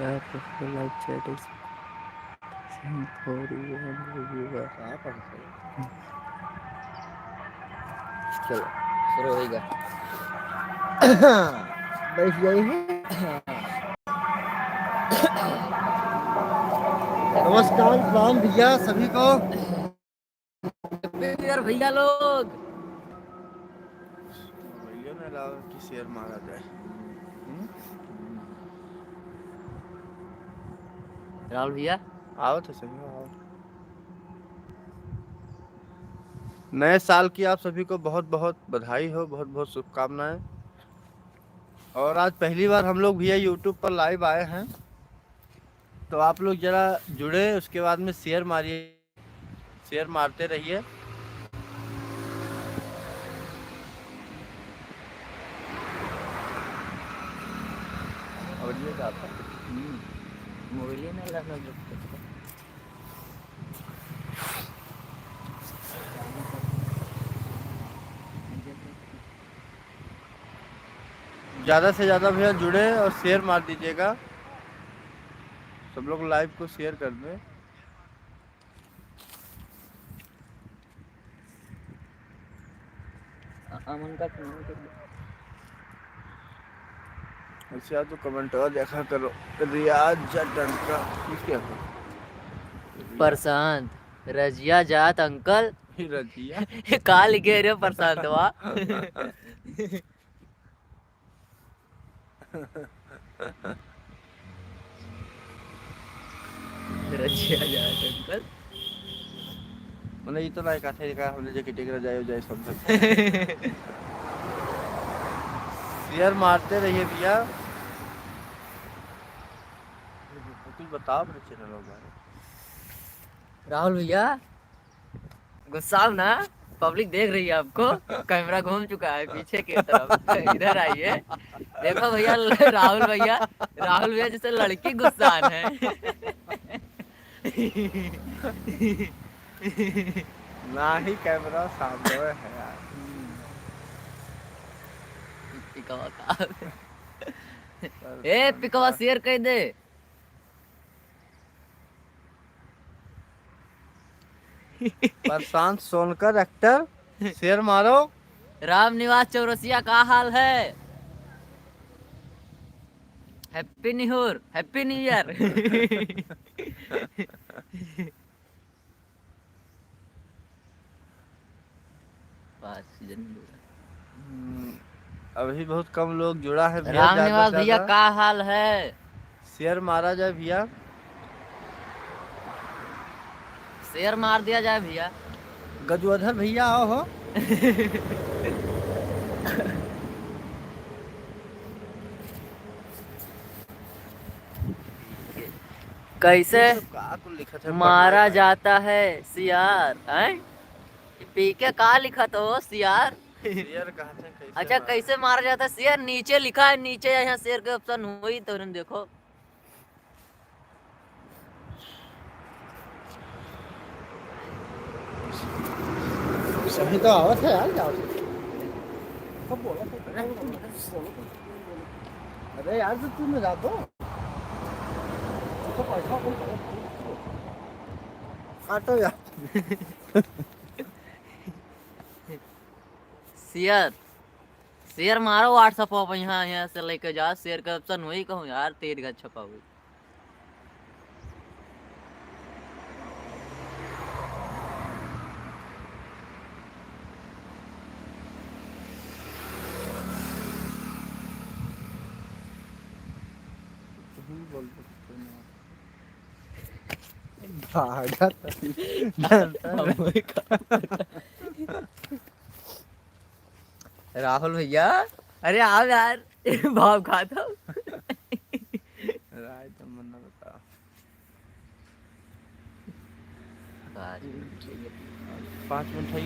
यार profile live chat is for you and viewer. चलो शुरू होएगा। बैठ जाइए। नमस्कार प्रणाम भैया सभी को। यार भैया लोग भैया ने लाओ कि शेयर मारा जाए। राहुल भैया आओ तो सही आओ। नए साल की आप सभी को बहुत बहुत बधाई हो, बहुत बहुत शुभकामनाएं। और आज पहली बार हम लोग भैया यूट्यूब पर लाइव आए हैं, तो आप लोग जरा जुड़े, उसके बाद में शेयर मारिए, शेयर मारते रहिए। और ये जाता मोबाइल में लगा लो। ज्यादा से ज्यादा भैया जुड़े और शेयर मार दीजिएगा। सब लोग लाइव को शेयर कर दें। अमन का फोन कर दो। अच्छा तो कमेंट और देखा करो। रियाज जटन का ठीक है। प्रशांत रजिया जात अंकल रजिया का लिखे रे प्रशांत वा। रजिया जात अंकल मैंने ये तो लाइक आथे का हमने जे किटे कर जाए सब शेयर मारते रहिए भैया। कुछ बताओ अपने चैनल के बारे। राहुल भैया गुस्सा ना, पब्लिक देख रही है आपको। कैमरा घूम चुका है पीछे की तरफ, इधर आइए। देखो भैया राहुल भैया जैसे लड़की गुस्सान है। ना ही कैमरा सामने है यार। पिकवा का ए पिकवा शेयर कर दे। प्रशांत सोनकर एक्टर शेयर मारो। राम निवास चौरसिया का हाल है? Happy new year. अभी बहुत कम लोग जुड़ा है भैया। राम ज्यादा निवास से भैया ज्यादा का हाल है? शेयर मारा जाए भैया। शेयर मार दिया जाए भैया। गजोधर भैया आओ हो। कैसे मारा जाता है सियार? पी के का लिखा तो सियार। अच्छा कैसे मारा जाता है शेयर? नीचे लिखा है, नीचे यहाँ शेयर के ऑप्शन हुई तो देखो। सही तो आवत है यार। जाओ कब बोला अरे यार तो तुम जा दो काटो यार। शेयर मारो व्हाट्सएप पर। यहाँ से लेके जा, शेयर का ऑप्शन हुई कहूँ यार, तेरी का छपा हुई। राहुल भैया अरे आओ यार। भाव खाता हूँ। राय तो मन्ना बता 5 मिनट है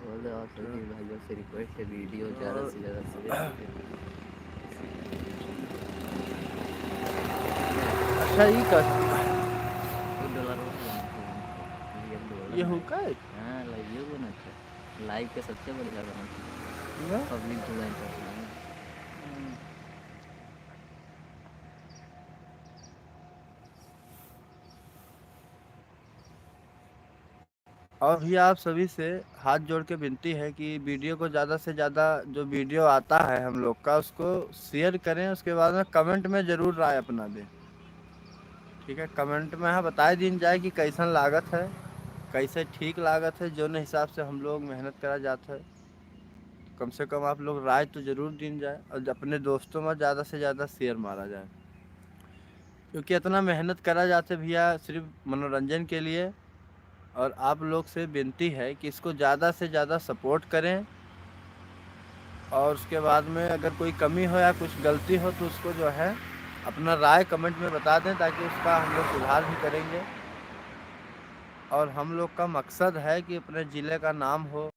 बोले आप सभी भाइयों से रिक्वेस्ट है, वीडियो ज़्यादा से ज़्यादा शेयर करें। अच्छा ये कर $1 ये हुक्का है हाँ लाइव बना था, लाइव के सबसे बढ़िया बना था, ना? पब्लिक डिजाइन करता है। और भी आप सभी से हाथ जोड़ के विनती है कि वीडियो को ज़्यादा से ज़्यादा, जो वीडियो आता है हम लोग का, उसको शेयर करें। उसके बाद में कमेंट में ज़रूर राय अपना दें, ठीक है? कमेंट में हाँ बताए दिन जाए कि कैसन लागत है, कैसे ठीक लागत है, जो हिसाब से हम लोग मेहनत करा जाता है। कम से कम आप लोग राय तो ज़रूर दिन जाए, और अपने दोस्तों में ज़्यादा से ज़्यादा शेयर मारा जाए, क्योंकि इतना मेहनत करा जाता है भैया सिर्फ मनोरंजन के लिए। और आप लोग से विनती है कि इसको ज़्यादा से ज़्यादा सपोर्ट करें, और उसके बाद में अगर कोई कमी हो या कुछ गलती हो तो उसको जो है अपना राय कमेंट में बता दें, ताकि उसका हम लोग सुधार भी करेंगे। और हम लोग का मकसद है कि अपने ज़िले का नाम हो,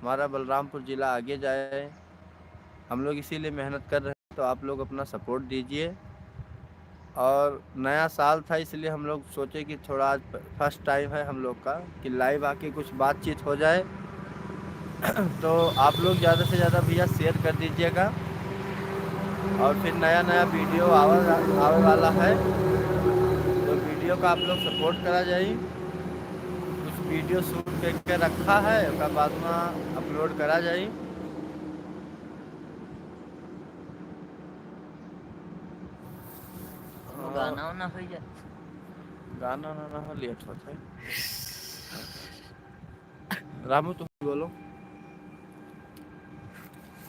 हमारा बलरामपुर ज़िला आगे जाए। हम लोग इसीलिए मेहनत कर रहे हैं, तो आप लोग अपना सपोर्ट दीजिए। और नया साल था इसलिए हम लोग सोचे कि थोड़ा आज फर्स्ट टाइम है हम लोग का कि लाइव आके कुछ बातचीत हो जाए। तो आप लोग ज़्यादा से ज़्यादा भैया शेयर कर दीजिएगा। और फिर नया नया वीडियो आवे वाला है, तो वीडियो का आप लोग सपोर्ट करा जाए। कुछ वीडियो शूट करके रखा है, उसका बाद में अपलोड करा जाए। गाना वाना हो जाए, गाना ना हो लेट होता है। रामू तुम बोलो,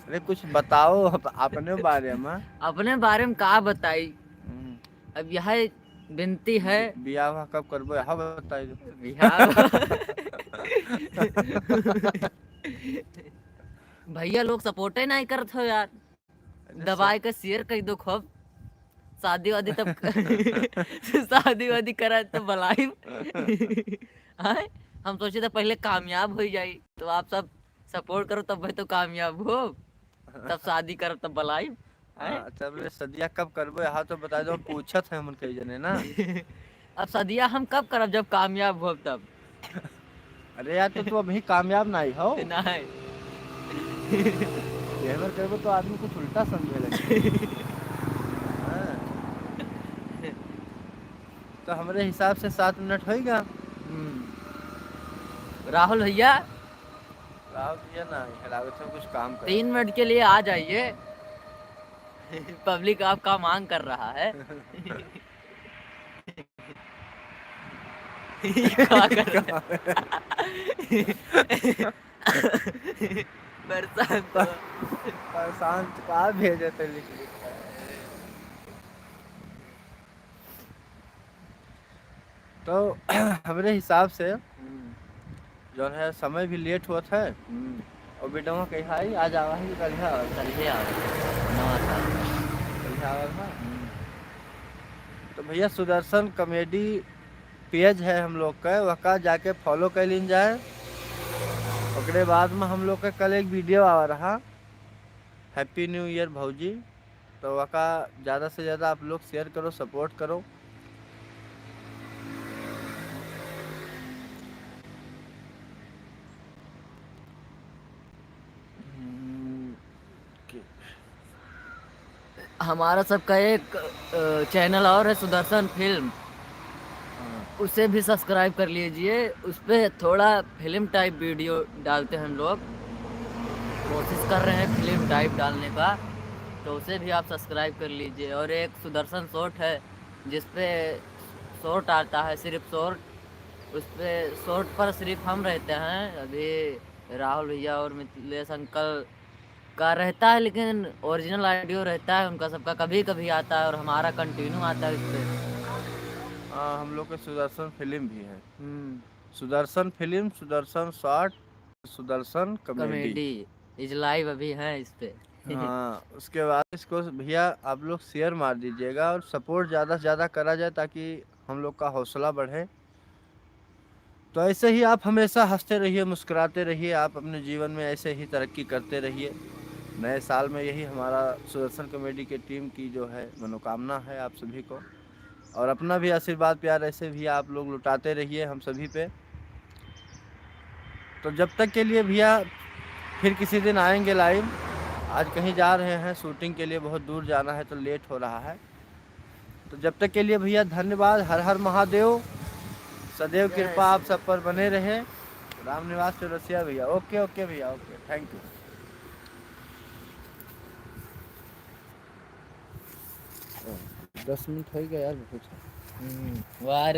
अरे कुछ बताओ अपने बारे में। अपने बारे में का बताई। अब यह विनती है, बियाह हुआ कब करबो यहाँ बताइए। बिहार भैया लोग सपोर्ट ही नहीं करते हो यार, दबाए के शेयर कर दो खूब। शादी वादी तब शादी वादी करा तो बलाई हम सोचे थे पहले कामयाब हो जाए, तो आप सब सपोर्ट करो तब भाई तो कामयाब हो, तब शादी करो तब बलाई। अच्छा बोले सदिया कब करबो यहाँ तो बता दो, पूछत है मन कई जने ना। अब सदिया हम कब करब जब कामयाब हो तब। अरे यार तो तू अभी कामयाब नहीं हो, नहीं जेवर करबो तो आदमी कुछ उल्टा समझे लगे। हाँ। तो हमारे हिसाब से 7 मिनट होएगा। राहुल भैया राहुल भैया ना हरावे थे, कुछ काम कर 3 मिनट के लिए आ जाइए, पब्लिक आपका मांग कर रहा है। क्या कर रहा है? बरसात तो शांत का भेजे थे लिख लिख। तो हमारे हिसाब से जो है समय भी लेट हुआ था, और बेटा कही हाई आज आवा है कल है। तो भैया सुदर्शन कॉमेडी पेज है हम लोग का, वहाँ जाके फॉलो कर लीन जाए। उसके बाद में हम लोग का कल एक वीडियो आ रहा, हैप्पी न्यू ईयर भौजी। तो वहाँ ज़्यादा से ज़्यादा आप लोग शेयर करो, सपोर्ट करो। हमारा सबका एक चैनल और है सुदर्शन फिल्म, उसे भी सब्सक्राइब कर लीजिए। उस पर थोड़ा फिल्म टाइप वीडियो डालते हैं हम लोग, कोशिश कर रहे हैं फिल्म टाइप डालने का, तो उसे भी आप सब्सक्राइब कर लीजिए। और एक सुदर्शन शॉर्ट है जिसपे शॉर्ट आता है, सिर्फ शॉर्ट, उस पर शॉर्ट पर सिर्फ हम रहते हैं। अभी राहुल भैया और मिथिलेश अंकल का रहता है, लेकिन ओरिजिनल ऑडियो रहता है उनका सबका, कभी कभी आता है, और हमारा कंटिन्यू आता है इस पर। हम लोग के सुदर्शन फिल्म भी है, Sudarshan film, Sudarshan short, Sudarshan comedy is live अभी है इस पे। हाँ, उसके बाद इसको भैया आप लोग शेयर मार दीजिएगा, और सपोर्ट ज़्यादा से ज़्यादा करा जाए ताकि हम लोग का हौसला बढ़े। तो ऐसे ही आप हमेशा हंसते रहिए, मुस्कुराते रहिए, आप अपने जीवन में ऐसे ही तरक्की करते रहिए। नए साल में यही हमारा सुदर्शन कॉमेडी के टीम की जो है मनोकामना है आप सभी को। और अपना भी आशीर्वाद प्यार ऐसे भी आप लोग लुटाते रहिए हम सभी पे। तो जब तक के लिए भैया फिर किसी दिन आएंगे लाइव। आज कहीं जा रहे हैं शूटिंग के लिए, बहुत दूर जाना है तो लेट हो रहा है। तो जब तक के लिए भैया धन्यवाद। हर हर महादेव। सदैव कृपा आप सब पर बने रहे। राम निवास चौरसिया भैया। ओके ओके भैया, ओके, थैंक यू। 10 मिनट हो गया यार कुछ। वाह रे।